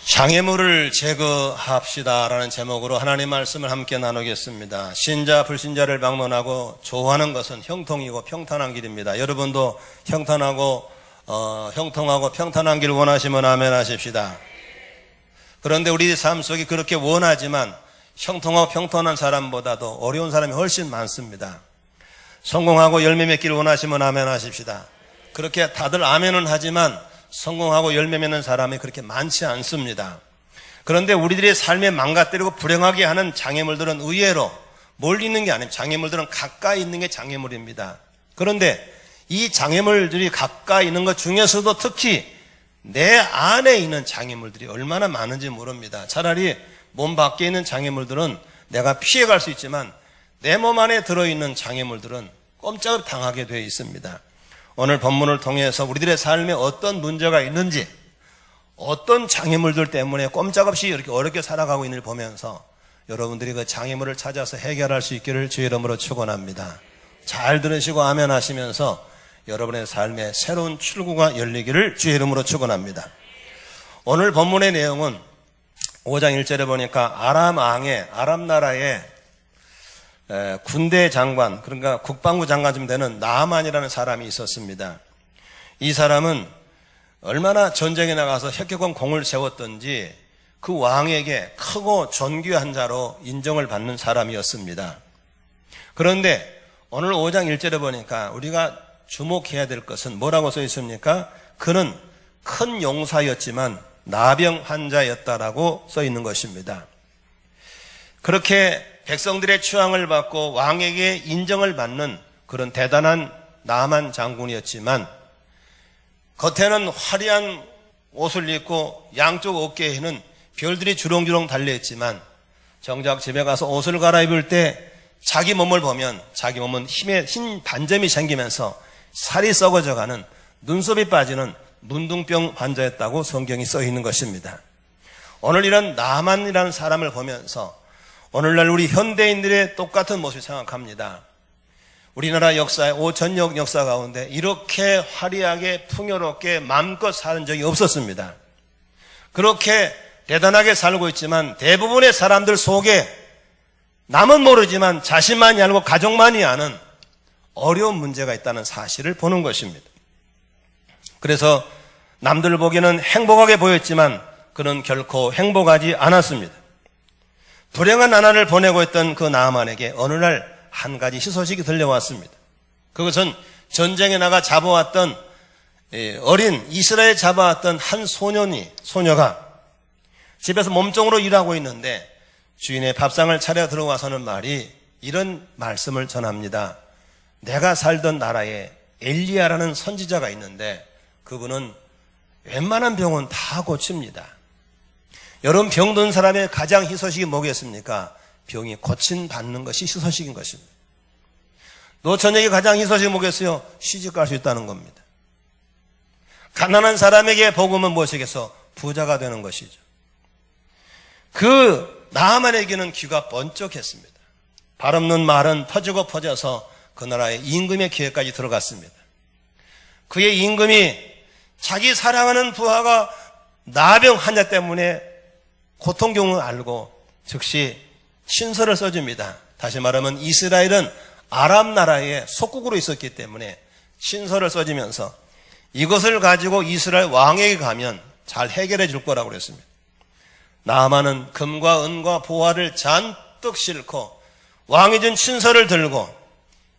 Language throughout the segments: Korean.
장애물을 제거합시다라는 제목으로 하나님 말씀을 함께 나누겠습니다. 신자 불신자를 막론하고 조화하는 것은 형통이고 평탄한 길입니다. 여러분도 형통하고 평탄한 길 원하시면 아멘 하십시다. 그런데 우리 삶 속에 그렇게 원하지만 형통하고 평탄한 사람보다도 어려운 사람이 훨씬 많습니다. 성공하고 열매 맺기를 원하시면 아멘 하십시다. 그렇게 다들 아멘은 하지만 성공하고 열매 맺는 사람이 그렇게 많지 않습니다. 그런데 우리들의 삶에 망가뜨리고 불행하게 하는 장애물들은 의외로 멀리 있는 게 아닙니다. 장애물들은 가까이 있는 게 장애물입니다. 그런데 이 장애물들이 가까이 있는 것 중에서도 특히 내 안에 있는 장애물들이 얼마나 많은지 모릅니다. 차라리 몸 밖에 있는 장애물들은 내가 피해갈 수 있지만 내 몸 안에 들어있는 장애물들은 꼼짝을 당하게 되어 있습니다. 오늘 본문을 통해서 우리들의 삶에 어떤 문제가 있는지, 어떤 장애물들 때문에 꼼짝없이 이렇게 어렵게 살아가고 있는지 보면서 여러분들이 그 장애물을 찾아서 해결할 수 있기를 주의 이름으로 축원합니다. 잘 들으시고 아멘 하시면서 여러분의 삶에 새로운 출구가 열리기를 주의 이름으로 축원합니다. 오늘 본문의 내용은 5장 1절에 보니까 아람 나라의 군대 장관, 그러니까 국방부 장관쯤 되는 나아만이라는 사람이 있었습니다. 이 사람은 얼마나 전쟁에 나가서 혁혁한 공을 세웠던지 그 왕에게 크고 존귀한 자로 인정을 받는 사람이었습니다. 그런데 오늘 5장 1절에 보니까 우리가 주목해야 될 것은 뭐라고 써 있습니까? 그는 큰 용사였지만 나병 환자였다라고 써 있는 것입니다. 그렇게 백성들의 추앙을 받고 왕에게 인정을 받는 그런 대단한 나만 장군이었지만 겉에는 화려한 옷을 입고 양쪽 어깨에는 별들이 주렁주렁 달려있지만 정작 집에 가서 옷을 갈아입을 때 자기 몸을 보면 자기 몸은 흰 반점이 생기면서 살이 썩어져가는 눈썹이 빠지는 문둥병 환자였다고 성경이 써 있는 것입니다. 오늘 이런 나만이라는 사람을 보면서 오늘날 우리 현대인들의 똑같은 모습을 생각합니다. 우리나라 역사의 5천년 역사 가운데 이렇게 화려하게 풍요롭게 마음껏 사는 적이 없었습니다. 그렇게 대단하게 살고 있지만 대부분의 사람들 속에 남은 모르지만 자신만이 알고 가족만이 아는 어려운 문제가 있다는 사실을 보는 것입니다. 그래서 남들 보기에는 행복하게 보였지만 그는 결코 행복하지 않았습니다. 불행한 나날을 보내고 있던 그 나아만에게 어느 날 한 가지 희소식이 들려왔습니다. 그것은 전쟁에 나가 잡아왔던 어린 이스라엘 잡아왔던 한 소녀가 집에서 몸종으로 일하고 있는데 주인의 밥상을 차려 들어와서는 말이 이런 말씀을 전합니다. 내가 살던 나라에 엘리야라는 선지자가 있는데 그분은 웬만한 병은 다 고칩니다. 여러분, 병든 사람의 가장 희소식이 뭐겠습니까? 병이 고침받는 것이 희소식인 것입니다. 노처녀에게 가장 희소식이 뭐겠어요? 시집갈 수 있다는 겁니다. 가난한 사람에게 복음은 무엇이겠어? 부자가 되는 것이죠. 그 나아만에게는 귀가 번쩍했습니다. 발 없는 말은 퍼지고 퍼져서 그 나라의 임금의 귀에까지 들어갔습니다. 그의 임금이 자기 사랑하는 부하가 나병 환자 때문에 고통경을 알고 즉시 신서를 써줍니다. 다시 말하면 이스라엘은 아람 나라의 속국으로 있었기 때문에 신서를 써주면서 이것을 가지고 이스라엘 왕에게 가면 잘 해결해 줄 거라고 그랬습니다. 나아만은 금과 은과 보화를 잔뜩 싣고 왕이 준 신서를 들고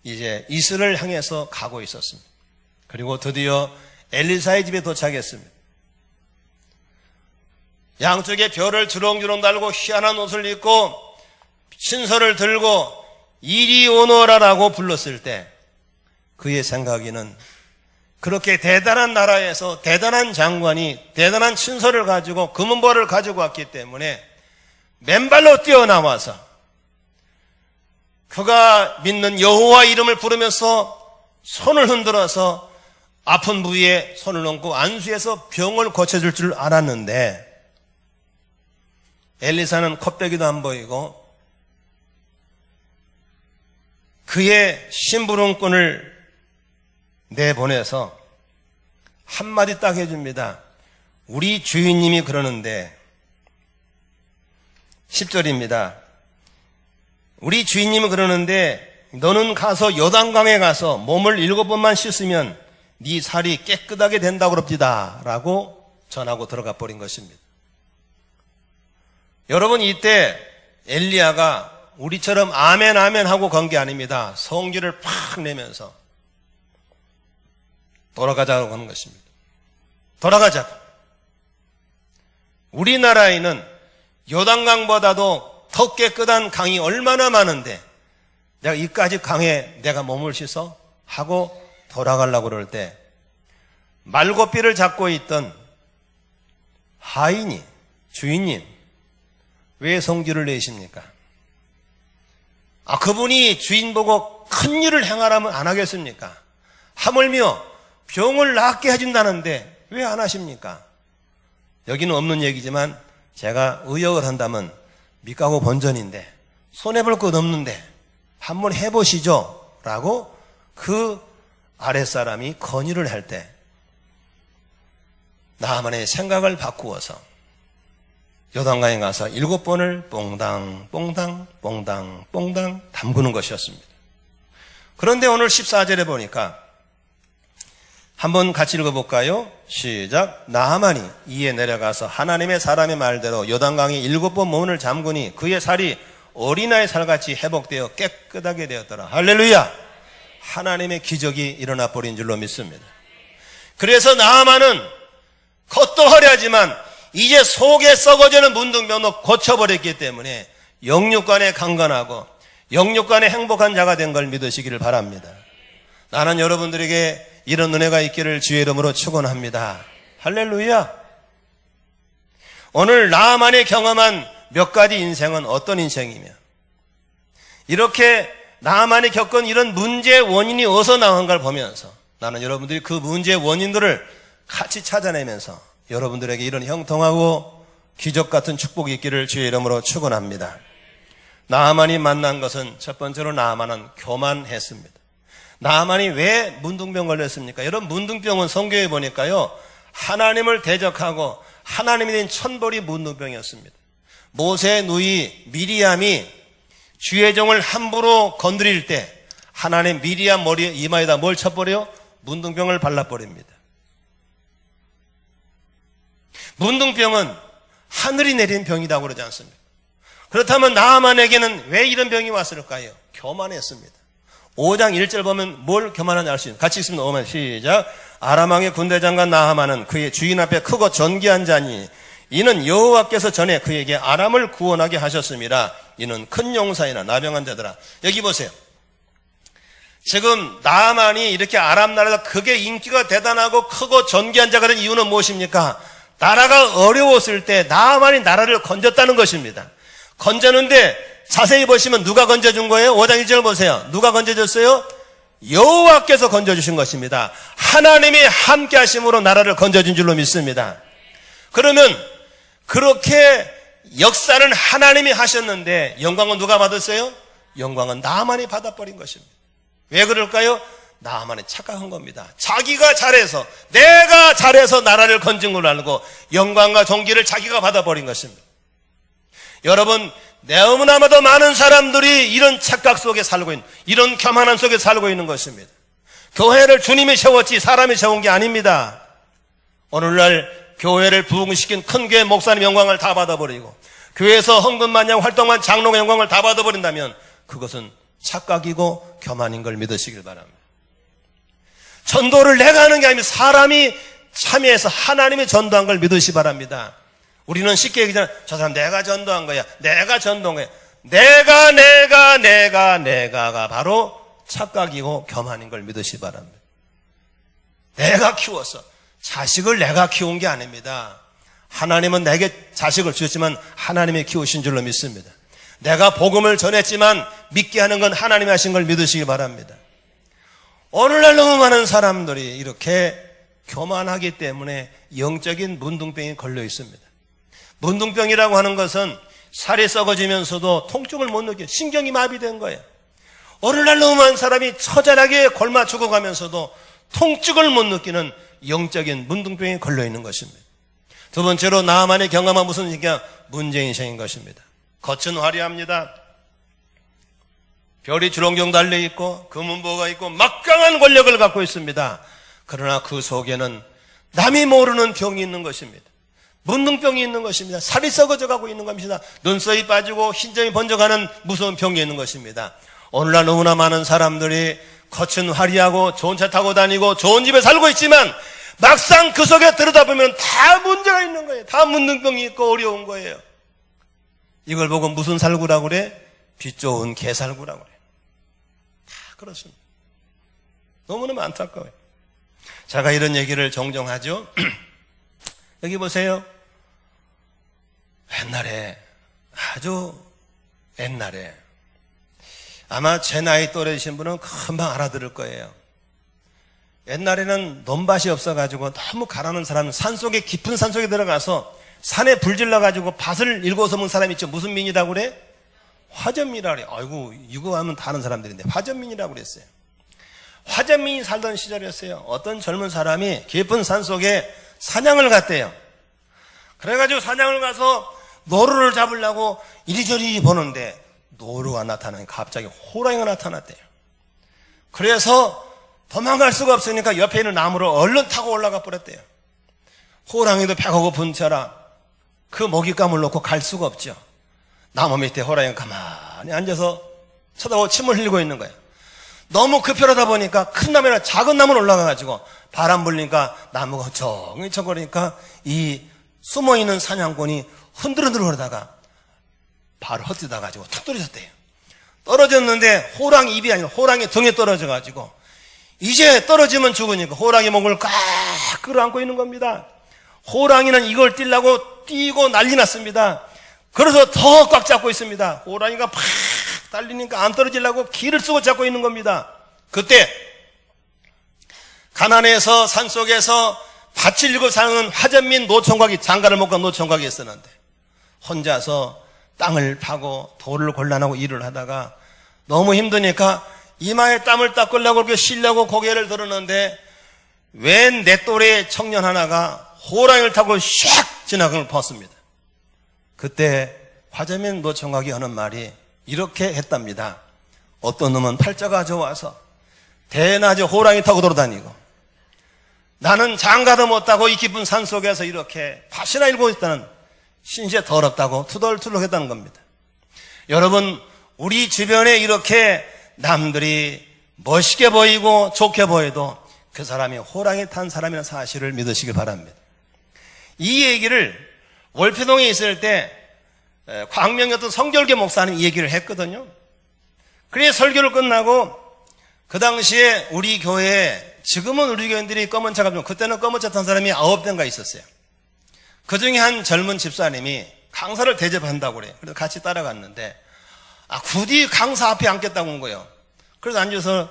이제 이스라엘을 향해서 가고 있었습니다. 그리고 드디어 엘리사의 집에 도착했습니다. 양쪽에 별을 주렁주렁 달고 희한한 옷을 입고 신서를 들고 이리 오너라라고 불렀을 때 그의 생각에는 그렇게 대단한 나라에서 대단한 장관이 대단한 신서를 가지고 금은보를 가지고 왔기 때문에 맨발로 뛰어나와서 그가 믿는 여호와 이름을 부르면서 손을 흔들어서 아픈 부위에 손을 얹고 안수해서 병을 고쳐줄 줄 알았는데 엘리사는 콧배기도 안 보이고 그의 심부름꾼을 내보내서 한마디 딱 해줍니다. 우리 주인님이 그러는데 10절입니다. 우리 주인님은 그러는데 너는 가서 요단강에 가서 몸을 7번만 씻으면 네 살이 깨끗하게 된다고 그럽디다 라고 전하고 들어가 버린 것입니다. 여러분, 이때 엘리야가 우리처럼 아멘 아멘 하고 건 게 아닙니다. 성기를 팍 내면서 돌아가자고 하는 것입니다. 돌아가자. 우리나라에는 요단강보다도 더 깨끗한 강이 얼마나 많은데 내가 이까지 강에 내가 몸을 씻어? 하고 돌아가려고 그럴 때 말고삐를 잡고 있던 하인이 주인님 왜 성기를 내십니까? 그분이 주인 보고 큰 일을 행하라면 안 하겠습니까? 하물며 병을 낫게 해준다는데 왜 안 하십니까? 여기는 없는 얘기지만 제가 의역을 한다면 밑가고 본전인데 손해볼 것 없는데 한번 해보시죠 라고 그 아랫사람이 건의를 할 때 나만의 생각을 바꾸어서 요단강에 가서 7번을 뽕당 뽕당 뽕당 뽕당 담그는 것이었습니다. 그런데 오늘 14절에 보니까 한번 같이 읽어볼까요? 시작. 나하만이 이에 내려가서 하나님의 사람의 말대로 요단강에 7번 몸을 잠그니 그의 살이 어린아이 살같이 회복되어 깨끗하게 되었더라. 할렐루야. 하나님의 기적이 일어나 버린 줄로 믿습니다. 그래서 나하만은 겉도 화려하지만 이제 속에 썩어지는 문둥병도 고쳐버렸기 때문에 영육간에 강건하고 영육간에 행복한 자가 된 걸 믿으시기를 바랍니다. 나는 여러분들에게 이런 은혜가 있기를 주의 이름으로 축원합니다. 할렐루야. 오늘 나만이 경험한 몇 가지 인생은 어떤 인생이며 이렇게 나만이 겪은 이런 문제의 원인이 어디서 나온 걸 보면서 나는 여러분들이 그 문제의 원인들을 같이 찾아내면서 여러분들에게 이런 형통하고 기적 같은 축복이 있기를 주의 이름으로 축원합니다. 나하만이 만난 것은 첫 번째로 나하만은 교만했습니다. 나하만이 왜 문둥병 걸렸습니까? 여러분, 문둥병은 성경에 보니까요 하나님을 대적하고 하나님이 된 천벌이 문둥병이었습니다. 모세의 누이 미리암이 주의 종을 함부로 건드릴 때 하나님 미리암 머리에 이마에다 뭘 쳐버려요? 문둥병을 발라버립니다. 문둥병은 하늘이 내린 병이라고 그러지 않습니까? 그렇다면 나하만에게는 왜 이런 병이 왔을까요? 교만했습니다. 5장 1절 보면 뭘 교만하는지 알 수 있습니다. 같이 읽습니다. 5만 시작. 아람왕의 군대장관 나하만은 그의 주인 앞에 크고 존귀한 자니 이는 여호와께서 전에 그에게 아람을 구원하게 하셨습니다. 이는 큰 용사이나 나병한 자들아. 여기 보세요. 지금 나하만이 이렇게 아람 나라에서 크게 인기가 대단하고 크고 존귀한 자가 된 이유는 무엇입니까? 나라가 어려웠을 때 나하만이 나라를 건졌다는 것입니다. 건졌는데 자세히 보시면 누가 건져준 거예요? 5장 1절 보세요. 누가 건져줬어요? 여호와께서 건져주신 것입니다. 하나님이 함께 하심으로 나라를 건져준 줄로 믿습니다. 그러면 그렇게 역사는 하나님이 하셨는데 영광은 누가 받았어요? 영광은 나하만이 받아버린 것입니다. 왜 그럴까요? 나하만이 착각한 겁니다. 자기가 잘해서 내가 잘해서 나라를 건진 걸 알고 영광과 존귀를 자기가 받아버린 것입니다. 여러분, 너무나도 많은 사람들이 이런 착각 속에 살고 있는, 이런 교만함 속에 살고 있는 것입니다. 교회를 주님이 세웠지 사람이 세운 게 아닙니다. 오늘날 교회를 부흥시킨 큰 교회 목사님 영광을 다 받아버리고 교회에서 헌금마냥 활동한 장로의 영광을 다 받아버린다면 그것은 착각이고 교만인 걸 믿으시길 바랍니다. 전도를 내가 하는 게 아니라 사람이 참여해서 하나님이 전도한 걸 믿으시 바랍니다. 우리는 쉽게 얘기하잖아요. 저 사람 내가 전도한 거야. 내가 전도한 거야. 내가가 바로 착각이고 교만인 걸 믿으시 바랍니다. 내가 키웠어. 자식을 내가 키운 게 아닙니다. 하나님은 내게 자식을 주셨지만 하나님이 키우신 줄로 믿습니다. 내가 복음을 전했지만 믿게 하는 건 하나님이 하신 걸 믿으시기 바랍니다. 오늘날 너무 많은 사람들이 이렇게 교만하기 때문에 영적인 문둥병이 걸려 있습니다. 문둥병이라고 하는 것은 살이 썩어지면서도 통증을 못 느껴요. 신경이 마비된 거예요. 오늘날 너무 많은 사람이 처절하게 굶어 죽어가면서도 통증을 못 느끼는 영적인 문둥병이 걸려 있는 것입니다. 두 번째로 나하만의 경험은 무슨 문제인생인 것입니다. 겉은 화려합니다. 별이 주렁주렁 달려있고 금은보가 있고 막강한 권력을 갖고 있습니다. 그러나 그 속에는 남이 모르는 병이 있는 것입니다. 문둥병이 있는 것입니다. 살이 썩어져가고 있는 겁니다. 눈썹이 빠지고 흰점이 번져가는 무서운 병이 있는 것입니다. 오늘날 너무나 많은 사람들이 겉은 화려하고 좋은 차 타고 다니고 좋은 집에 살고 있지만 막상 그 속에 들여다보면 다 문제가 있는 거예요. 다 문둥병이 있고 어려운 거예요. 이걸 보고 무슨 살구라고 그래? 빛 좋은 개살구라고 그래. 다 그렇습니다. 너무너무 안타까워요. 제가 이런 얘기를 종종 하죠. 여기 보세요. 옛날에, 아주 옛날에, 아마 제 나이 또래이신 분은 금방 알아들을 거예요. 옛날에는 논밭이 없어가지고 너무 가난한 사람은 산속에, 깊은 산속에 들어가서 산에 불 질러가지고 밭을 일궈 서문 사람이 있죠. 무슨 민이라고 그래? 화전민이라고 그래. 아이고, 이거 하면 다 아는 사람들인데 화전민이라고 그랬어요. 화전민이 살던 시절이었어요. 어떤 젊은 사람이 깊은 산속에 사냥을 갔대요. 그래가지고 사냥을 가서 노루를 잡으려고 이리저리 보는데 노루가 나타나니까 갑자기 호랑이가 나타났대요. 그래서 도망갈 수가 없으니까 옆에 있는 나무로 얼른 타고 올라가 버렸대요. 호랑이도 배가 고픈 처라 그 먹잇감을 놓고 갈 수가 없죠. 나무 밑에 호랑이가 가만히 앉아서 쳐다보고 침을 흘리고 있는 거예요. 너무 급혈하다 보니까 큰 나무나 작은 나무로 올라가가지고 바람 불리니까 나무가 쩡쩡거리니까 이 숨어있는 사냥꾼이 흔들흔들 거리다가 발을 헛디뎌가지고 툭 떨어졌대요. 떨어졌는데 호랑이 입이 아니라 호랑이 등에 떨어져가지고 이제 떨어지면 죽으니까 호랑이 목을 꽉 끌어안고 있는 겁니다. 호랑이는 이걸 뛸라고 뛰고 난리 났습니다. 그래서 더 꽉 잡고 있습니다. 호랑이가 팍 달리니까 안 떨어지려고 기를 쓰고 잡고 있는 겁니다. 그때 가난해서 산속에서 밭을 일고 사는 화전민 노총각이 장가를 못 간 노총각이 있었는데 혼자서 땅을 파고 돌을 골라내고 일을 하다가 너무 힘드니까 이마에 땀을 닦으려고 그렇게 쉬려고 고개를 들었는데 웬 내 또래 청년 하나가 호랑이를 타고 샥 지나가는 걸 봤습니다. 그때 화전민 노총각이 하는 말이 이렇게 했답니다. 어떤 놈은 팔자가 좋아서 대낮에 호랑이 타고 돌아다니고 나는 장가도 못 타고 이 깊은 산속에서 이렇게 밭이나 일고 있다는 신세 더럽다고 투덜투덜했다는 겁니다. 여러분, 우리 주변에 이렇게 남들이 멋있게 보이고 좋게 보여도 그 사람이 호랑이 탄 사람이라는 사실을 믿으시기 바랍니다. 이 얘기를 월표동에 있을 때 광명이었던 성결계 목사님이 이 얘기를 했거든요. 그래서 설교를 끝나고 그 당시에 우리 교회에 지금은 우리 교인들이 검은 차가 좀 그때는 검은 차 탄 사람이 9대인가 있었어요. 그 중에 한 젊은 집사님이 강사를 대접한다고 그래요. 그래서 같이 따라갔는데 굳이 강사 앞에 앉겠다고 온 거예요. 그래서 앉아서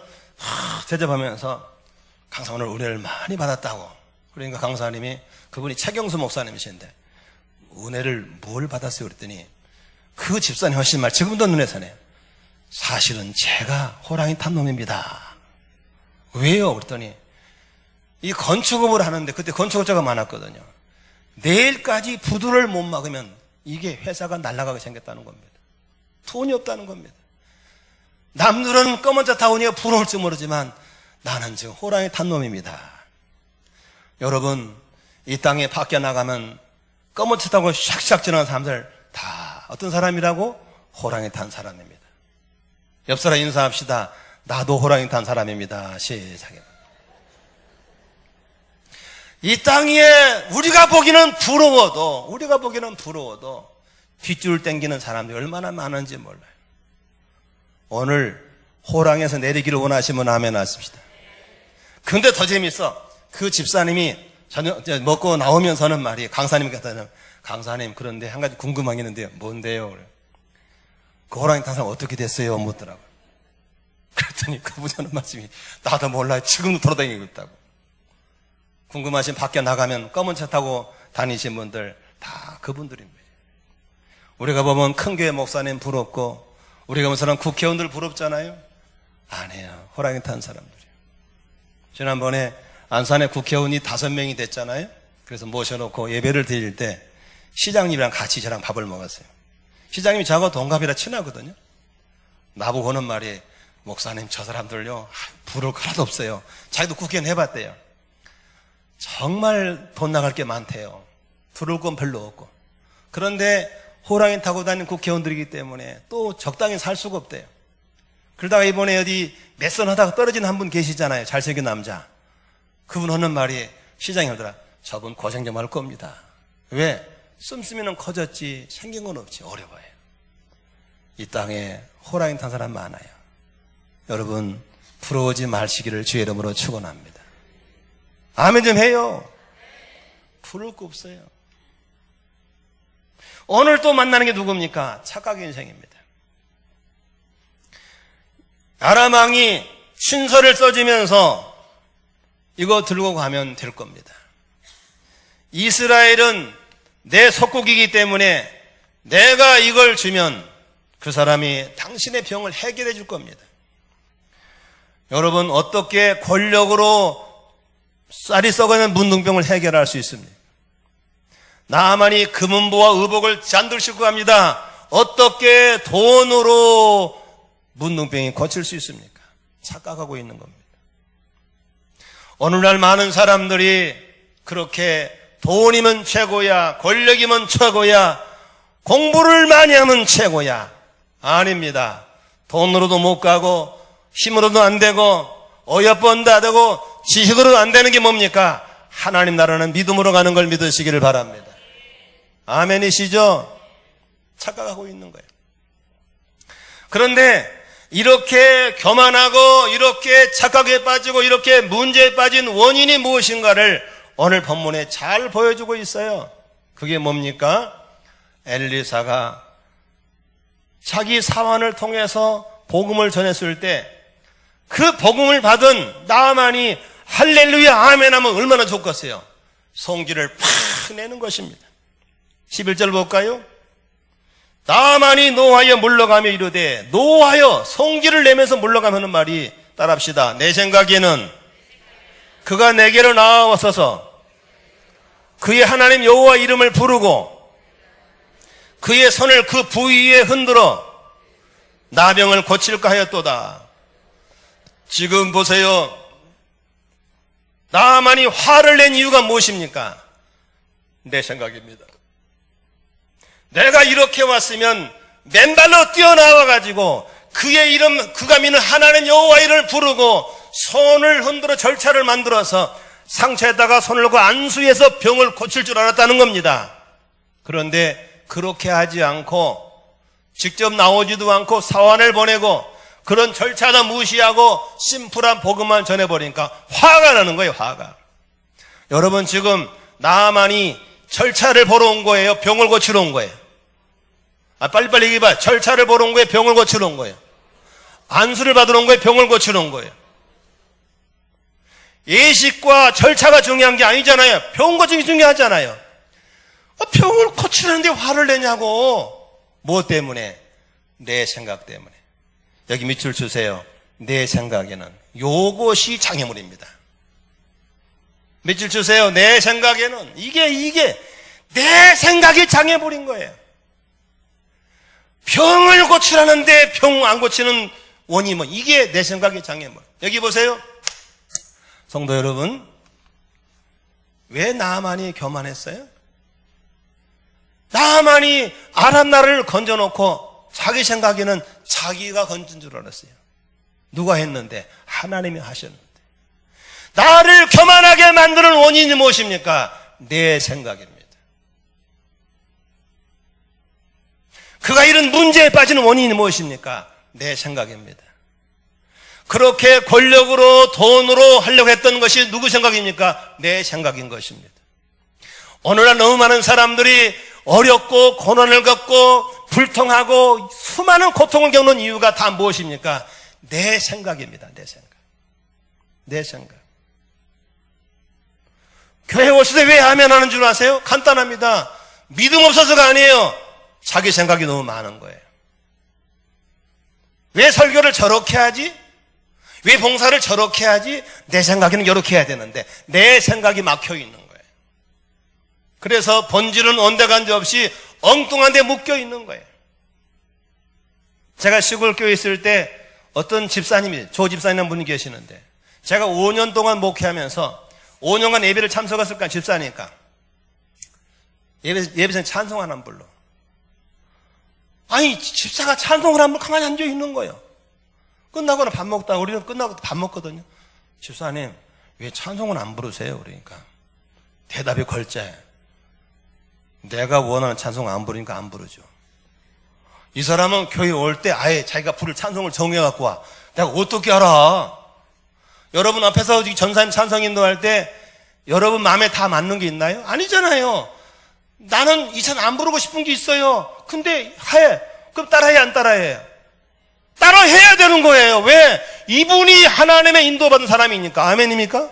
대접하면서 강사 오늘 은혜를 많이 받았다고. 그러니까 강사님이 그분이 최경수 목사님이신데 은혜를 뭘 받았어요? 그랬더니 그 집사님 하신 말 지금도 눈에 선해요. 사실은 제가 호랑이 탄 놈입니다. 왜요? 그랬더니 이 건축업을 하는데 그때 건축업자가 많았거든요. 내일까지 부두를 못 막으면 이게 회사가 날아가게 생겼다는 겁니다. 돈이 없다는 겁니다. 남들은 검은 차 타고 오니까 부러울지 모르지만 나는 지금 호랑이 탄 놈입니다. 여러분, 이 땅에 밖에 나가면 검은 차 타고 샥샥 지나가는 사람들 다 어떤 사람이라고? 호랑이 탄 사람입니다. 옆 사람 인사합시다. 나도 호랑이 탄 사람입니다. 시작해. 이 땅에 우리가 보기는 부러워도 뒷줄 땡기는 사람들이 얼마나 많은지 몰라요. 오늘 호랑이에서 내리기를 원하시면 아멘 하십시다. 근데 더 재밌어. 그 집사님이 저녁 먹고 나오면서는 말이 강사님께서는 강사님 그런데 한 가지 궁금한 게 있는데요. 뭔데요? 그래. 그 호랑이 탄 사람 어떻게 됐어요? 묻더라고요. 그랬더니 그분이 하는 말씀이 나도 몰라요. 지금도 돌아다니고 있다고. 궁금하신 밖에 나가면 검은 차 타고 다니신 분들 다 그분들입니다. 우리가 보면 큰 교회 목사님 부럽고 우리가 보면 사람 국회의원들 부럽잖아요. 아니에요. 호랑이 탄 사람들이에요. 지난번에 안산에 국회의원이 5명이 됐잖아요. 그래서 모셔놓고 예배를 드릴 때 시장님이랑 같이 저랑 밥을 먹었어요. 시장님이 저하고 동갑이라 친하거든요. 나보고 하는 말이, 목사님 저 사람들요 부러울 거 하나도 없어요. 자기도 국회의원 해봤대요. 정말 돈 나갈 게 많대요. 부러울 건 별로 없고. 그런데 호랑이 타고 다니는 국회의원들이기 때문에 또 적당히 살 수가 없대요. 그러다가 이번에 어디 몇선 하다가 떨어진 한 분 계시잖아요. 잘생긴 남자. 그분 하는 말이, 시장이 하더라, 저분 고생 좀 할 겁니다. 왜? 씀씀이는 커졌지 생긴 건 없지. 어려워요. 이 땅에 호랑이 탄 사람 많아요. 여러분 부러워지 마시기를 주의 이름으로 축원합니다. 아멘 좀 해요. 부러울 거 없어요. 오늘 또 만나는 게 누굽니까? 착각의 인생입니다. 아람 왕이 신서를 써주면서 이거 들고 가면 될 겁니다. 이스라엘은 내 속국이기 때문에 내가 이걸 주면 그 사람이 당신의 병을 해결해 줄 겁니다. 여러분 어떻게 권력으로 쌀이 썩어있는 문둥병을 해결할 수 있습니까? 나아만이 금은보와 의복을 잔뜩 싣고 갑니다. 어떻게 돈으로 문둥병이 고칠 수 있습니까? 착각하고 있는 겁니다. 오늘날 많은 사람들이 그렇게 돈이면 최고야, 권력이면 최고야, 공부를 많이 하면 최고야. 아닙니다. 돈으로도 못 가고 힘으로도 안 되고 어여번도 안 되고 지식으로도 안 되는 게 뭡니까? 하나님 나라는 믿음으로 가는 걸 믿으시기를 바랍니다. 아멘이시죠? 착각하고 있는 거예요. 그런데 이렇게 교만하고 이렇게 착각에 빠지고 이렇게 문제에 빠진 원인이 무엇인가를 오늘 본문에 잘 보여주고 있어요. 그게 뭡니까? 엘리사가 자기 사환을 통해서 복음을 전했을 때 그 복음을 받은 나아만이 할렐루야 아멘 하면 얼마나 좋겠어요. 성질을 팍 내는 것입니다. 11절 볼까요? 나아만이 노하여 물러가며 이르되, 노하여 성질을 내면서 물러가면 말이, 따라합시다. 내 생각에는 그가 내게로 나와서서 그의 하나님 여호와 이름을 부르고 그의 손을 그 부위에 흔들어 나병을 고칠까 하였도다. 지금 보세요. 나아만이 화를 낸 이유가 무엇입니까? 내 생각입니다. 내가 이렇게 왔으면 맨발로 뛰어나와가지고 그의 이름, 그가 믿는 하나님 여호와 이름을 부르고 손을 흔들어 절차를 만들어서 상처에다가 손을 넣고 안수해서 병을 고칠 줄 알았다는 겁니다. 그런데 그렇게 하지 않고 직접 나오지도 않고 사환을 보내고 그런 절차도 무시하고 심플한 복음만 전해버리니까 화가 나는 거예요. 화가. 여러분 지금 나아만이 절차를 보러 온 거예요? 병을 고치러 온 거예요? 빨리빨리 얘기해봐. 절차를 보러 온 거예요? 병을 고치러 온 거예요? 안수를 받으러 온 거예요? 병을 고치러 온 거예요? 예식과 절차가 중요한 게 아니잖아요. 병 고치는 게 중요하잖아요. 병을 고치는데 화를 내냐고. 뭐 때문에? 내 생각 때문에. 여기 밑줄 주세요. 내 생각에는 요것이 장애물입니다. 밑줄 주세요. 내 생각에는 이게 내 생각이 장애물인 거예요. 병을 고치라는데 병 안 고치는 원인은 이게 내 생각의 장애물. 여기 보세요. 성도 여러분, 왜 나아만이 교만했어요? 나아만이 아람 나라를 건져놓고 자기 생각에는 자기가 건진 줄 알았어요. 누가 했는데? 하나님이 하셨는데. 나를 교만하게 만드는 원인이 무엇입니까? 내 생각입니다. 그가 이런 문제에 빠지는 원인이 무엇입니까? 내 생각입니다. 그렇게 권력으로 돈으로 하려고 했던 것이 누구 생각입니까? 내 생각인 것입니다. 오늘날 너무 많은 사람들이 어렵고 고난을 겪고 불통하고 수많은 고통을 겪는 이유가 다 무엇입니까? 내 생각입니다. 내 생각. 내 생각. 교회 오실 때 왜 아멘 하는 줄 아세요? 간단합니다. 믿음 없어서가 아니에요. 자기 생각이 너무 많은 거예요. 왜 설교를 저렇게 하지? 왜 봉사를 저렇게 하지? 내 생각에는 이렇게 해야 되는데 내 생각이 막혀 있는 거예요. 그래서 본질은 온데간데 없이 엉뚱한 데 묶여 있는 거예요. 제가 시골 교회 있을 때 어떤 집사님이, 조 집사님 분이 계시는데, 제가 5년 동안 목회하면서 5년간 예배를 참석했을까, 집사니까. 예배생 찬송을 안 불러. 아니, 집사가 찬송을 안 불러 가만히 앉아있는 거예요. 끝나고는 밥 먹다가, 우리는 끝나고 밥 먹거든요. 집사님, 왜 찬송을 안 부르세요? 그러니까. 대답이 걸째. 내가 원하는 찬송 안 부르니까 안 부르죠. 이 사람은 교회 올 때 아예 자기가 부를 찬송을 정해갖고 와. 내가 어떻게 알아? 여러분 앞에서 전사님 찬송 인도할 때 여러분 마음에 다 맞는 게 있나요? 아니잖아요. 나는 이 찬 안 부르고 싶은 게 있어요. 근데 해. 그럼 따라해, 안 따라해? 따라해야 되는 거예요. 왜? 이분이 하나님의 인도받은 사람이니까. 아멘입니까?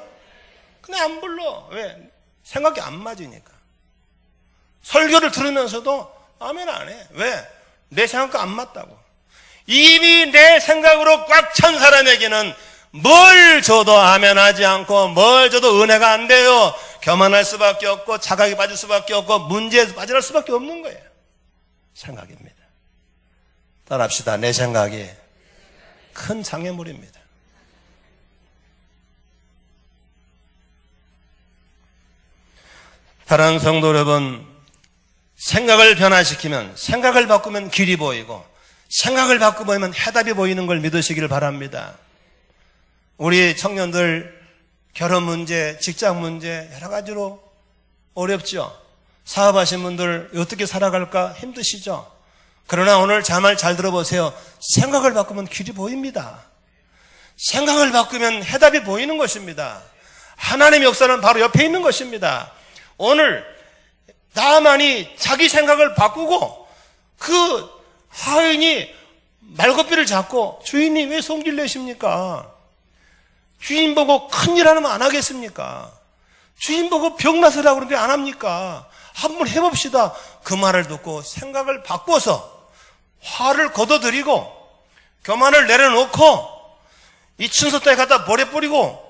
근데 안 불러. 왜? 생각이 안 맞으니까. 설교를 들으면서도 아멘 안 해. 왜? 내 생각과 안 맞다고. 이미 내 생각으로 꽉 찬 사람에게는 뭘 줘도 아멘 하지 않고 뭘 줘도 은혜가 안 돼요. 교만할 수밖에 없고 자각에 빠질 수밖에 없고 문제에서 빠질 수밖에 없는 거예요. 생각입니다. 따라합시다. 내 생각이 큰 장애물입니다. 사랑하는 성도 여러분, 생각을 변화시키면, 생각을 바꾸면 길이 보이고 생각을 바꾸면 해답이 보이는 걸 믿으시길 바랍니다. 우리 청년들 결혼 문제, 직장 문제 여러 가지로 어렵죠. 사업하신 분들 어떻게 살아갈까 힘드시죠. 그러나 오늘 제 말 잘 들어보세요. 생각을 바꾸면 길이 보입니다. 생각을 바꾸면 해답이 보이는 것입니다. 하나님의 역사는 바로 옆에 있는 것입니다. 오늘 나만이 자기 생각을 바꾸고 그 하인이 말고삐를 잡고 주인님 왜 성질 내십니까? 주인 보고 큰일 하면 안 하겠습니까? 주인 보고 병 나서라고 그러는데 안 합니까? 한번 해봅시다. 그 말을 듣고 생각을 바꿔서 화를 걷어들이고 교만을 내려놓고 이 춘소따에 갖다 버려 뿌리고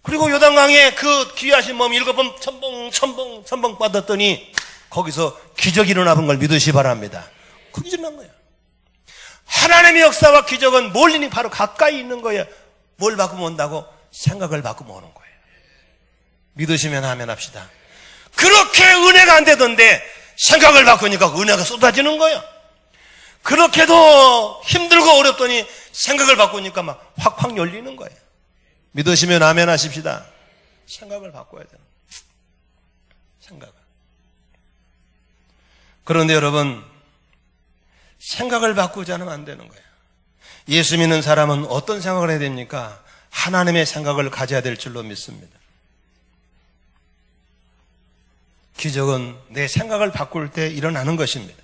그리고 요단강에 그 귀하신 몸 7번 첨벙 빠졌더니 거기서 기적이 일어나는 걸 믿으시 바랍니다. 그 기적이 일어난 거예요. 하나님의 역사와 기적은 멀리니 바로 가까이 있는 거예요. 뭘 바꾸면 온다고? 생각을 바꾸면 오는 거예요. 믿으시면 하면 합시다. 그렇게 은혜가 안 되던데 생각을 바꾸니까 은혜가 쏟아지는 거예요. 그렇게도 힘들고 어렵더니 생각을 바꾸니까 막 확확 열리는 거예요. 믿으시면 아멘 하십시다. 생각을 바꿔야 되는 거예요. 생각을. 그런데 여러분, 생각을 바꾸지 않으면 안 되는 거예요. 예수 믿는 사람은 어떤 생각을 해야 됩니까? 하나님의 생각을 가져야 될 줄로 믿습니다. 기적은 내 생각을 바꿀 때 일어나는 것입니다.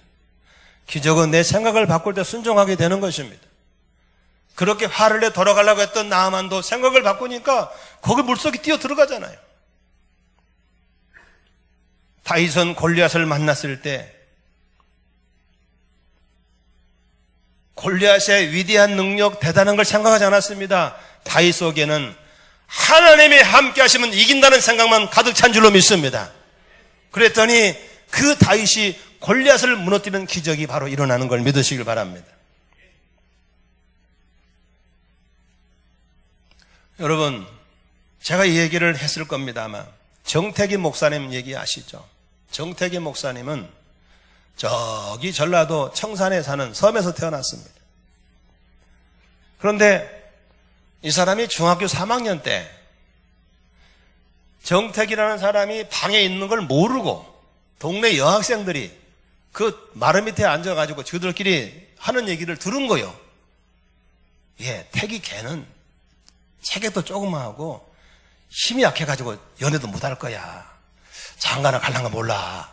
기적은 내 생각을 바꿀 때 순종하게 되는 것입니다. 그렇게 화를 내 돌아가려고 했던 나아만도 생각을 바꾸니까 거기 물속에 뛰어 들어가잖아요. 다윗은 골리앗을 만났을 때 골리앗의 위대한 능력, 대단한 걸 생각하지 않았습니다. 다윗 속에는 하나님의 함께 하시면 이긴다는 생각만 가득 찬 줄로 믿습니다. 그랬더니 그 다윗이 골리앗을 무너뜨리는 기적이 바로 일어나는 걸 믿으시길 바랍니다. 여러분, 제가 이 얘기를 했을 겁니다. 아마 정태기 목사님 얘기 아시죠? 정태기 목사님은 저기 전라도 청산에 사는 섬에서 태어났습니다. 그런데 이 사람이 중학교 3학년 때 정택이라는 사람이 방에 있는 걸 모르고 동네 여학생들이 그 마루 밑에 앉아가지고 저들끼리 하는 얘기를 들은 거예요. 예, 택이 걔는 체격도 조그마하고 힘이 약해가지고 연애도 못할 거야. 장가나 갈랑가 몰라.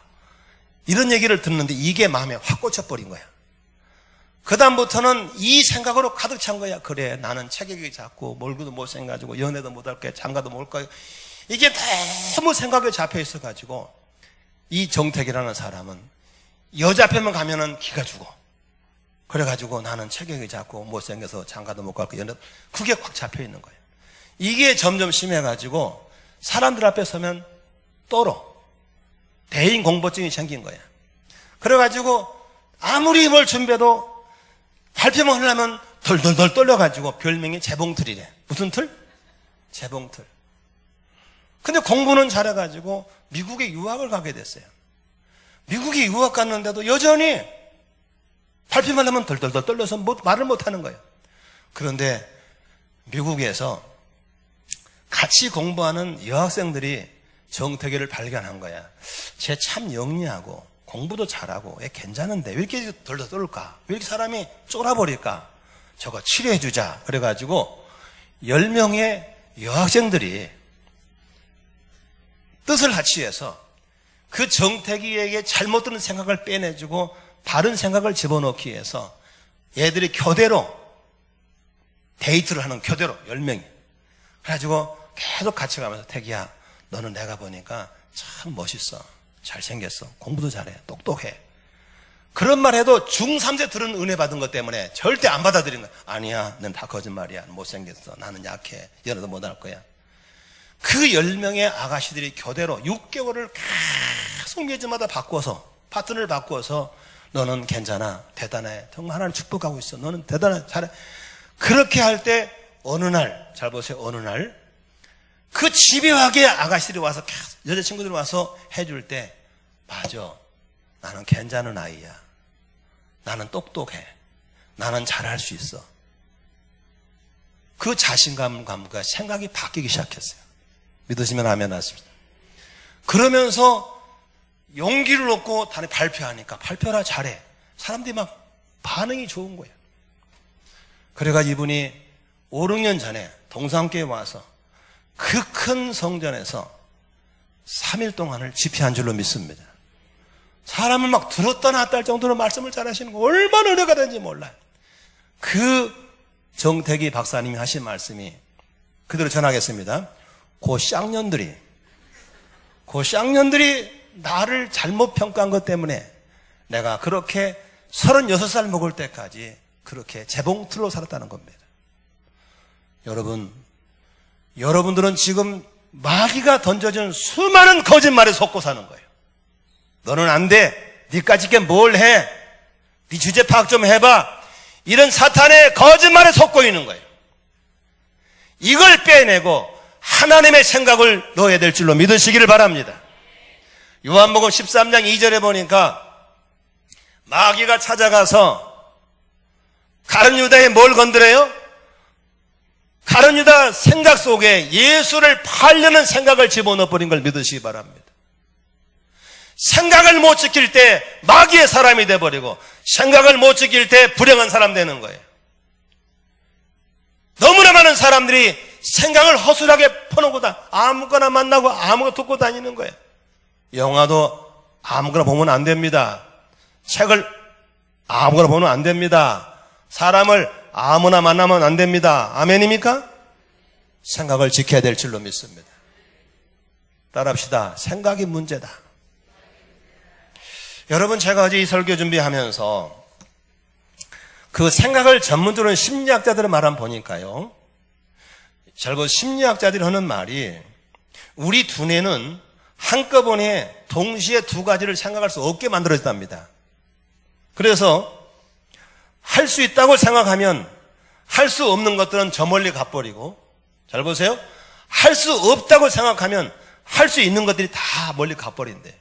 이런 얘기를 듣는데 이게 마음에 확 꽂혀버린 거야. 그 다음부터는 이 생각으로 가득 찬 거야. 그래, 나는 체격이 작고 몰구도 못생가지고 연애도 못할 거야. 장가도 못 갈 거야. 이게 너무 생각에 잡혀 있어가지고 이 정택이라는 사람은 여자 앞에만 가면은 기가 죽어. 그래가지고 나는 체격이 작고 못생겨서 장가도 못 갈 거야. 연애, 그게 꽉 잡혀 있는 거예요. 이게 점점 심해가지고 사람들 앞에 서면 떨어. 대인 공포증이 생긴 거야. 그래가지고 아무리 뭘 준비해도 발표만 하려면 덜덜덜 떨려가지고 별명이 재봉틀이래. 무슨 틀? 재봉틀. 근데 공부는 잘해가지고 미국에 유학을 가게 됐어요. 미국에 유학 갔는데도 여전히 발표만 하면 덜덜덜 떨려서 말을 못하는 거예요. 그런데 미국에서 같이 공부하는 여학생들이 정태기를 발견한 거야. 쟤 참 영리하고 공부도 잘하고 얘 괜찮은데 왜 이렇게 덜덜 떨까? 왜 이렇게 사람이 쫄아버릴까? 저거 치료해주자. 그래가지고 10명의 여학생들이 뜻을 합치해서 그 정태기에게 잘못 드는 생각을 빼내주고 바른 생각을 집어넣기 위해서 얘들이 교대로 데이트를 하는 교대로 10명이. 그래가지고 계속 같이 가면서 태기야, 너는 내가 보니까 참 멋있어. 잘생겼어. 공부도 잘해. 똑똑해. 그런 말 해도 중3세 들은 은혜 받은 것 때문에 절대 안 받아들이는 거야. 아니야, 넌 다 거짓말이야. 못생겼어. 나는 약해. 연애도 못할 거야. 그 10명의 아가씨들이 교대로 6개월을 계속 매주마다 바꿔서, 파트너를 바꿔서 너는 괜찮아. 대단해. 정말 하나님 축복하고 있어. 너는 대단해. 잘해. 그렇게 할 때 어느 날, 잘 보세요. 어느 날 그 집요하게 아가씨들이 와서 계속 여자친구들이 와서 해줄 때 맞아. 나는 괜찮은 아이야. 나는 똑똑해. 나는 잘할 수 있어. 그 자신감과 생각이 바뀌기 시작했어요. 믿으시면 아멘 하십니다. 그러면서 용기를 얻고 단에 발표하니까 발표라 잘해. 사람들이 막 반응이 좋은 거예요. 그래가지고 이분이 5, 6년 전에 동산교회에 와서 그 큰 성전에서 3일 동안을 집회한 줄로 믿습니다. 사람을 막 들었다 놨다 할 정도로 말씀을 잘하시는 거 얼마나 은혜가 되는지 몰라요. 그 정태기 박사님이 하신 말씀이 그대로 전하겠습니다. 그 쌍년들이 나를 잘못 평가한 것 때문에 내가 그렇게 36살 먹을 때까지 그렇게 재봉틀로 살았다는 겁니다. 여러분들은 지금 마귀가 던져준 수많은 거짓말에 속고 사는 거예요. 너는 안 돼. 니까짓 게 뭘 해. 니 주제 파악 좀 해봐. 이런 사탄의 거짓말에 속고 있는 거예요. 이걸 빼내고 하나님의 생각을 넣어야 될 줄로 믿으시기를 바랍니다. 요한복음 13장 2절에 보니까 마귀가 찾아가서 가룟 유다에 뭘 건드려요? 가룟 유다 생각 속에 예수를 팔려는 생각을 집어넣어버린 걸 믿으시기 바랍니다. 생각을 못 지킬 때 마귀의 사람이 돼버리고 생각을 못 지킬 때 불행한 사람 되는 거예요. 너무나 많은 사람들이 생각을 허술하게 퍼놓고 아무거나 만나고 아무거나 듣고 다니는 거예요. 영화도 아무거나 보면 안 됩니다. 책을 아무거나 보면 안 됩니다. 사람을 아무나 만나면 안 됩니다. 아멘입니까? 생각을 지켜야 될 줄로 믿습니다. 따라합시다. 생각이 문제다. 여러분, 제가 어제 이 설교 준비하면서 그 생각을 전문적으로 심리학자들의 말 한번 보니까요. 잘 보세요. 심리학자들이 하는 말이 우리 두뇌는 한꺼번에 동시에 두 가지를 생각할 수 없게 만들어졌답니다. 그래서 할 수 있다고 생각하면 할 수 없는 것들은 저 멀리 가버리고, 잘 보세요. 할 수 없다고 생각하면 할 수 있는 것들이 다 멀리 가버린대.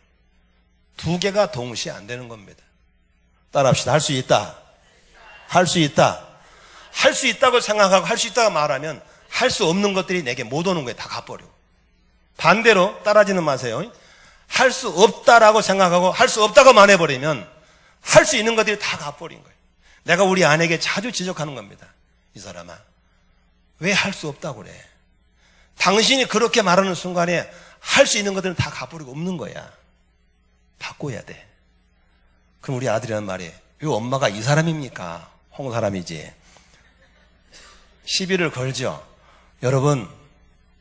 두 개가 동시에 안 되는 겁니다. 따라합시다. 할 수 있다. 할 수 있다. 할 수 있다고 생각하고 할 수 있다고 말하면 할 수 없는 것들이 내게 못 오는 거예요. 다 가버리고. 반대로 따라하지는 마세요. 할 수 없다라고 생각하고 할 수 없다고 말해버리면 할 수 있는 것들이 다 가버린 거예요. 내가 우리 아내에게 자주 지적하는 겁니다. 이 사람아, 왜 할 수 없다고 그래? 당신이 그렇게 말하는 순간에 할 수 있는 것들은 다 가버리고 없는 거야. 바꿔야 돼. 그럼 우리 아들이란 말이, 왜 엄마가 이 사람입니까? 홍 사람이지. 시비를 걸죠. 여러분,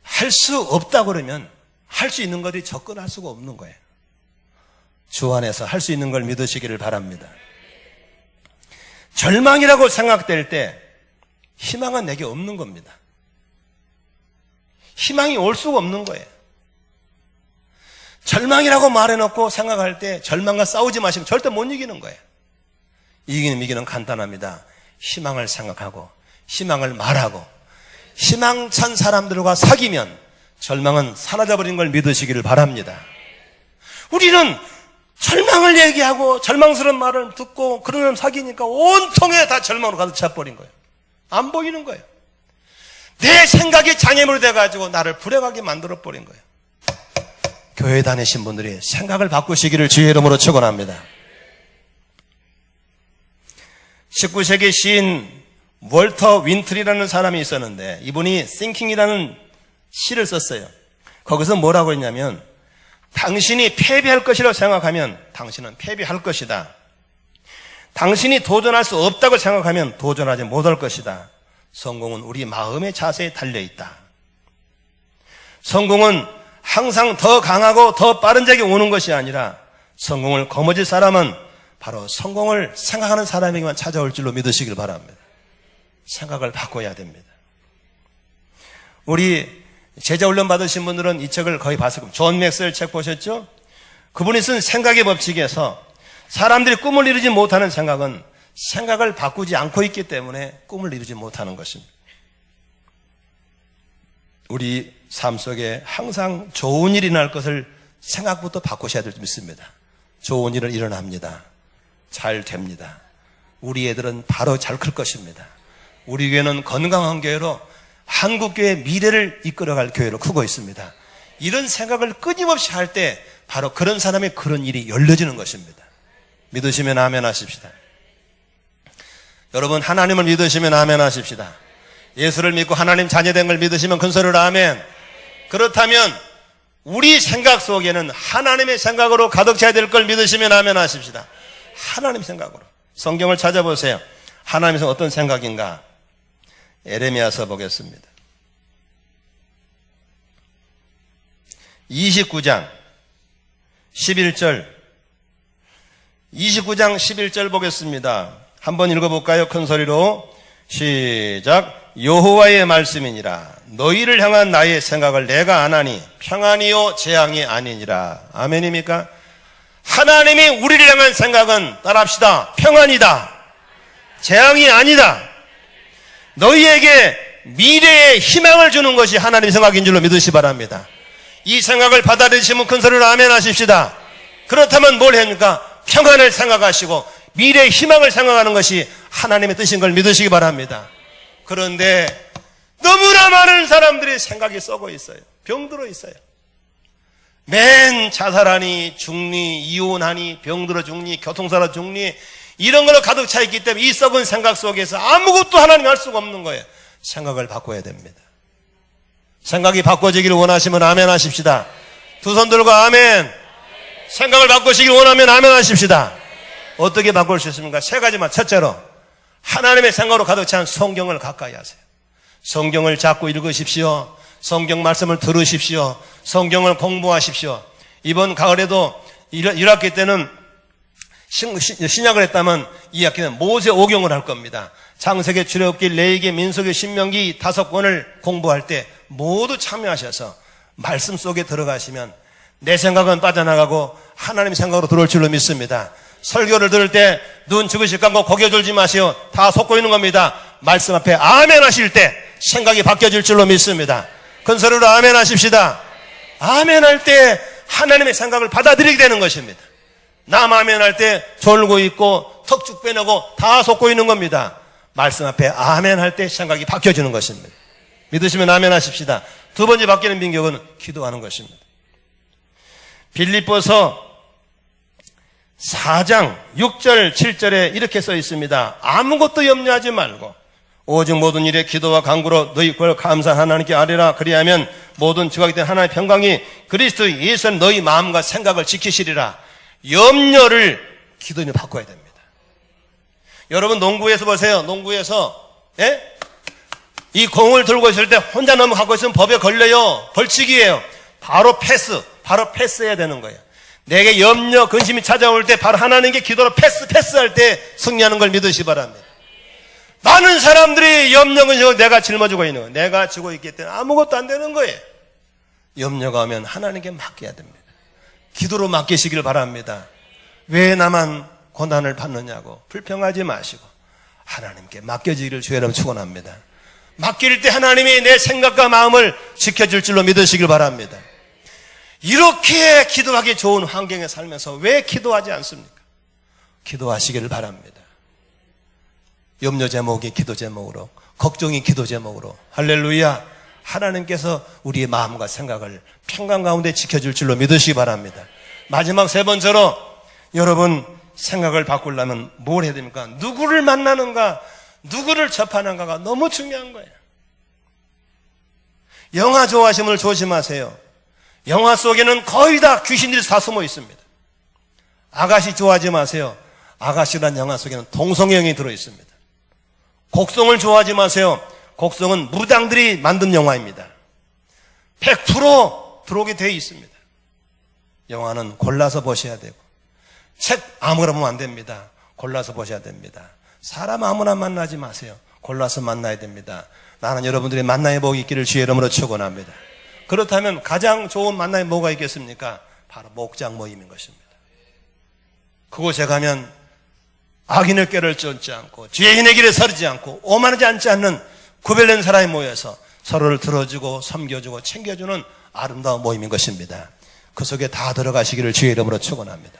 할 수 없다고 그러면 할 수 있는 것들이 접근할 수가 없는 거예요. 주 안에서 할 수 있는 걸 믿으시기를 바랍니다. 절망이라고 생각될 때 희망은 내게 없는 겁니다. 희망이 올 수가 없는 거예요. 절망이라고 말해놓고 생각할 때 절망과 싸우지 마시면 절대 못 이기는 거예요. 이기는 간단합니다. 희망을 생각하고 희망을 말하고 희망찬 사람들과 사귀면 절망은 사라져버린 걸 믿으시기를 바랍니다. 우리는 절망을 얘기하고 절망스러운 말을 듣고 그런 사람 사귀니까 온통에 다 절망으로 가득 차버린 거예요. 안 보이는 거예요. 내 생각이 장애물이 돼가지고 나를 불행하게 만들어버린 거예요. 교회 다니신 분들이 생각을 바꾸시기를 주의 이름으로 축원합니다. 19세기 시인 월터 윈트리라는 사람이 있었는데 이분이 Thinking이라는 시를 썼어요. 거기서 뭐라고 했냐면 당신이 패배할 것이라고 생각하면 당신은 패배할 것이다. 당신이 도전할 수 없다고 생각하면 도전하지 못할 것이다. 성공은 우리 마음의 자세에 달려있다. 성공은 항상 더 강하고 더 빠른 자에게 오는 것이 아니라 성공을 거머쥘 사람은 바로 성공을 생각하는 사람에게만 찾아올 줄로 믿으시길 바랍니다. 생각을 바꿔야 됩니다. 우리 제자훈련 받으신 분들은 이 책을 거의 봤을 겁니다. 존 맥스웰 책 보셨죠? 그분이 쓴 생각의 법칙에서 사람들이 꿈을 이루지 못하는 생각은 생각을 바꾸지 않고 있기 때문에 꿈을 이루지 못하는 것입니다. 우리 삶 속에 항상 좋은 일이 날 것을 생각부터 바꾸셔야 될 줄 믿습니다. 좋은 일은 일어납니다. 잘 됩니다. 우리 애들은 바로 잘 클 것입니다. 우리 교회는 건강한 교회로 한국교회의 미래를 이끌어갈 교회로 크고 있습니다. 이런 생각을 끊임없이 할 때 바로 그런 사람의 그런 일이 열려지는 것입니다. 믿으시면 아멘 하십시다. 여러분 하나님을 믿으시면 아멘 하십시다. 예수를 믿고 하나님 자녀된 걸 믿으시면 큰 소리로 아멘. 그렇다면 우리 생각 속에는 하나님의 생각으로 가득 차야 될 걸 믿으시면 아멘 하십시다. 하나님 생각으로. 성경을 찾아보세요. 하나님에서 어떤 생각인가? 에레미야서 보겠습니다. 29장 11절 29장 11절 보겠습니다. 한번 읽어볼까요? 큰 소리로 시작. 여호와의 말씀이니라. 너희를 향한 나의 생각을 내가 아나니 평안이요 재앙이 아니니라. 아멘입니까? 하나님이 우리를 향한 생각은 따라합시다. 평안이다. 재앙이 아니다. 너희에게 미래의 희망을 주는 것이 하나님의 생각인 줄로 믿으시 바랍니다. 이 생각을 받아들이시면 큰 소리로 아멘 하십시다. 그렇다면 뭘 합니까? 평안을 생각하시고 미래의 희망을 생각하는 것이 하나님의 뜻인 걸 믿으시기 바랍니다. 그런데 너무나 많은 사람들이 생각이 썩어 있어요. 병들어 있어요. 맨 자살하니 죽니 이혼하니 병들어 죽니 교통사고 죽니 이런 걸로 가득 차 있기 때문에 이 썩은 생각 속에서 아무것도 하나님 할 수가 없는 거예요. 생각을 바꿔야 됩니다. 생각이 바꿔지기를 원하시면 아멘 하십시다. 두 손 들고 아멘. 생각을 바꾸시길 원하면 아멘 하십시다. 어떻게 바꿀 수 있습니까? 세 가지만. 첫째로 하나님의 생각으로 가득 찬 성경을 가까이 하세요. 성경을 자꾸 읽으십시오. 성경 말씀을 들으십시오. 성경을 공부하십시오. 이번 가을에도 1학기 때는 신약을 했다면 2학기는 모세 오경을 할 겁니다. 창세기, 출애굽기, 레위기, 민수기, 신명기 5권을 공부할 때 모두 참여하셔서 말씀 속에 들어가시면 내 생각은 빠져나가고 하나님 생각으로 들어올 줄로 믿습니다. 설교를 들을 때 눈 죽으실 감고 고개 들지 마시오. 다 속고 있는 겁니다. 말씀 앞에 아멘 하실 때 생각이 바뀌어질 줄로 믿습니다. 큰 소리로 아멘 하십시다. 아멘 할 때 하나님의 생각을 받아들이게 되는 것입니다. 남 아멘 할 때 졸고 있고 턱쭉 빼내고 다 속고 있는 겁니다. 말씀 앞에 아멘 할 때 생각이 바뀌어지는 것입니다. 믿으시면 아멘 하십시다. 두 번째 바뀌는 민격은 기도하는 것입니다. 빌립보서 4장 6절 7절에 이렇게 써 있습니다. 아무것도 염려하지 말고 오직 모든 일에 기도와 간구로 너희 구할 감사한 하나님께 아뢰라. 그리하면 모든 지각이 된 하나님의 평강이 그리스도 예수는 너희 마음과 생각을 지키시리라. 염려를 기도로 바꿔야 됩니다. 여러분 농구에서 보세요. 농구에서 이 공을 들고 있을 때 혼자 넘어가고 있으면 법에 걸려요. 벌칙이에요. 바로 패스해야 되는 거예요. 내게 염려, 근심이 찾아올 때 바로 하나님께 기도로 패스할 때 승리하는 걸 믿으시 바랍니다. 많은 사람들이 염려, 근심을 내가 짊어지고 있는 거예요. 내가 지고 있기 때문에 아무것도 안 되는 거예요. 염려가 오면 하나님께 맡겨야 됩니다. 기도로 맡기시길 바랍니다. 왜 나만 고난을 받느냐고 불평하지 마시고 하나님께 맡겨지기를 주의 이름으로 축원합니다. 맡길 때 하나님이 내 생각과 마음을 지켜줄 줄로 믿으시길 바랍니다. 이렇게 기도하기 좋은 환경에 살면서 왜 기도하지 않습니까? 기도하시기를 바랍니다. 염려 제목이 기도 제목으로, 걱정이 기도 제목으로. 할렐루야. 하나님께서 우리의 마음과 생각을 평강 가운데 지켜줄 줄로 믿으시기 바랍니다. 마지막 세 번째로, 여러분 생각을 바꾸려면 뭘 해야 됩니까? 누구를 만나는가, 누구를 접하는가가 너무 중요한 거예요. 영화 좋아하시는 분을 조심하세요. 영화 속에는 거의 다 귀신들이 다 숨어 있습니다. 아가씨 좋아하지 마세요. 아가씨란 영화 속에는 동성애형이 들어있습니다. 곡성을 좋아하지 마세요. 곡성은 무당들이 만든 영화입니다. 100% 들어오게 되어 있습니다. 영화는 골라서 보셔야 되고, 책 아무거나 보면 안 됩니다. 골라서 보셔야 됩니다. 사람 아무나 만나지 마세요. 골라서 만나야 됩니다. 나는 여러분들의 만남의 복이 있기를 주의 이름으로 축원합니다. 그렇다면 가장 좋은 만남이 뭐가 있겠습니까? 바로 목장 모임인 것입니다. 그곳에 가면 악인의 꾀를 쫓지 않고 죄인의 길에 서르지 않고 오만하지 않는 구별된 사람이 모여서 서로를 들어주고 섬겨주고 챙겨주는 아름다운 모임인 것입니다. 그 속에 다 들어가시기를 주의 이름으로 축원합니다.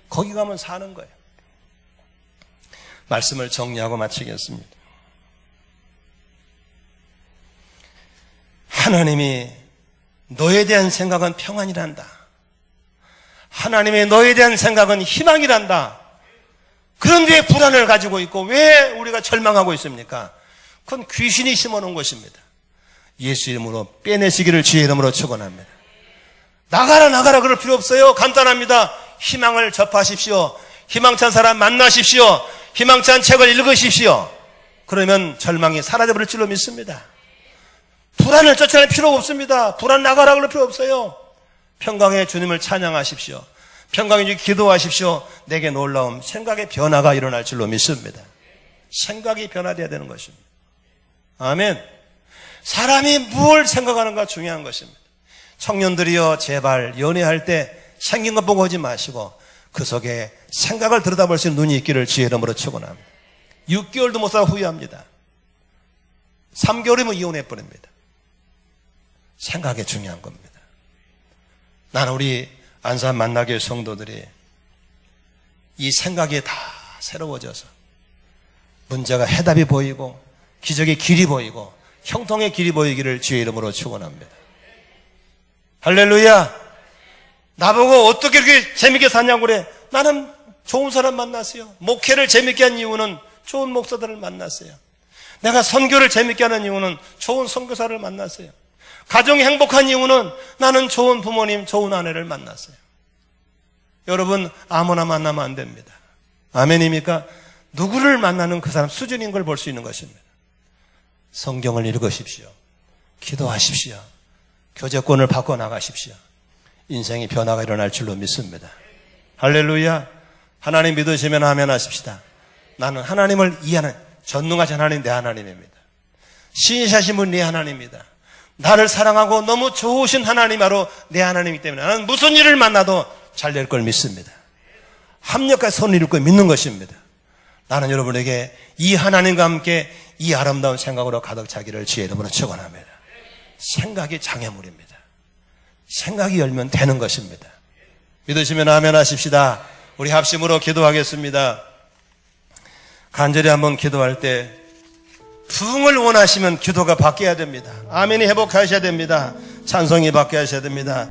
거기 가면 사는 거예요. 말씀을 정리하고 마치겠습니다. 하나님이 너에 대한 생각은 평안이란다. 하나님의 너에 대한 생각은 희망이란다. 그런데 왜 불안을 가지고 있고 왜 우리가 절망하고 있습니까? 그건 귀신이 심어놓은 것입니다. 예수 이름으로 빼내시기를 주의 이름으로 축원합니다. 나가라 그럴 필요 없어요. 간단합니다. 희망을 접하십시오. 희망찬 사람 만나십시오. 희망찬 책을 읽으십시오. 그러면 절망이 사라져버릴 줄로 믿습니다. 불안을 쫓아낼 필요가 없습니다. 불안 나가라 그럴 필요 없어요. 평강의 주님을 찬양하십시오. 평강의 주님 기도하십시오. 내게 놀라운 생각의 변화가 일어날 줄로 믿습니다. 생각이 변화되어야 되는 것입니다. 아멘. 사람이 무엇을 생각하는가 중요한 것입니다. 청년들이여 제발 연애할 때 생긴 것 보고 오지 마시고 그 속에 생각을 들여다볼 수 있는 눈이 있기를 주의 이름으로 축원합니다. 6개월도 못 살아 후회합니다. 3개월이면 이혼해버립니다. 생각이 중요한 겁니다. 나는 우리 안산 만나교회 성도들이 이 생각이 다 새로워져서 문제가 해답이 보이고 기적의 길이 보이고 형통의 길이 보이기를 주의 이름으로 축원합니다. 할렐루야. 나보고 어떻게 이렇게 재밌게 사냐고 그래. 나는 좋은 사람 만났어요. 목회를 재밌게 한 이유는 좋은 목사들을 만났어요. 내가 선교를 재밌게 하는 이유는 좋은 선교사를 만났어요. 가정이 행복한 이유는 나는 좋은 부모님, 좋은 아내를 만났어요. 여러분 아무나 만나면 안 됩니다. 아멘입니까? 누구를 만나는 그 사람 수준인 걸 볼 수 있는 것입니다. 성경을 읽으십시오. 기도하십시오. 교제권을 바꿔나가십시오. 인생의 변화가 일어날 줄로 믿습니다. 할렐루야. 하나님 믿으시면 아멘 하십시다. 나는 하나님을 이해하는 전능하신 하나님 내 하나님입니다. 신이하신 분 내 하나님입니다. 나를 사랑하고 너무 좋으신 하나님으로 내 하나님이기 때문에 나는 무슨 일을 만나도 잘 될 걸 믿습니다. 합력과 손을 이룰 걸 믿는 것입니다. 나는 여러분에게 이 하나님과 함께 이 아름다운 생각으로 가득 차기를 주의 이름으로 축원합니다. 생각이 장애물입니다. 생각이 열면 되는 것입니다. 믿으시면 아멘 하십시다. 우리 합심으로 기도하겠습니다. 간절히 한번 기도할 때 부흥을 원하시면 기도가 바뀌어야 됩니다. 아멘이 회복하셔야 됩니다. 찬송이 바뀌어야 됩니다.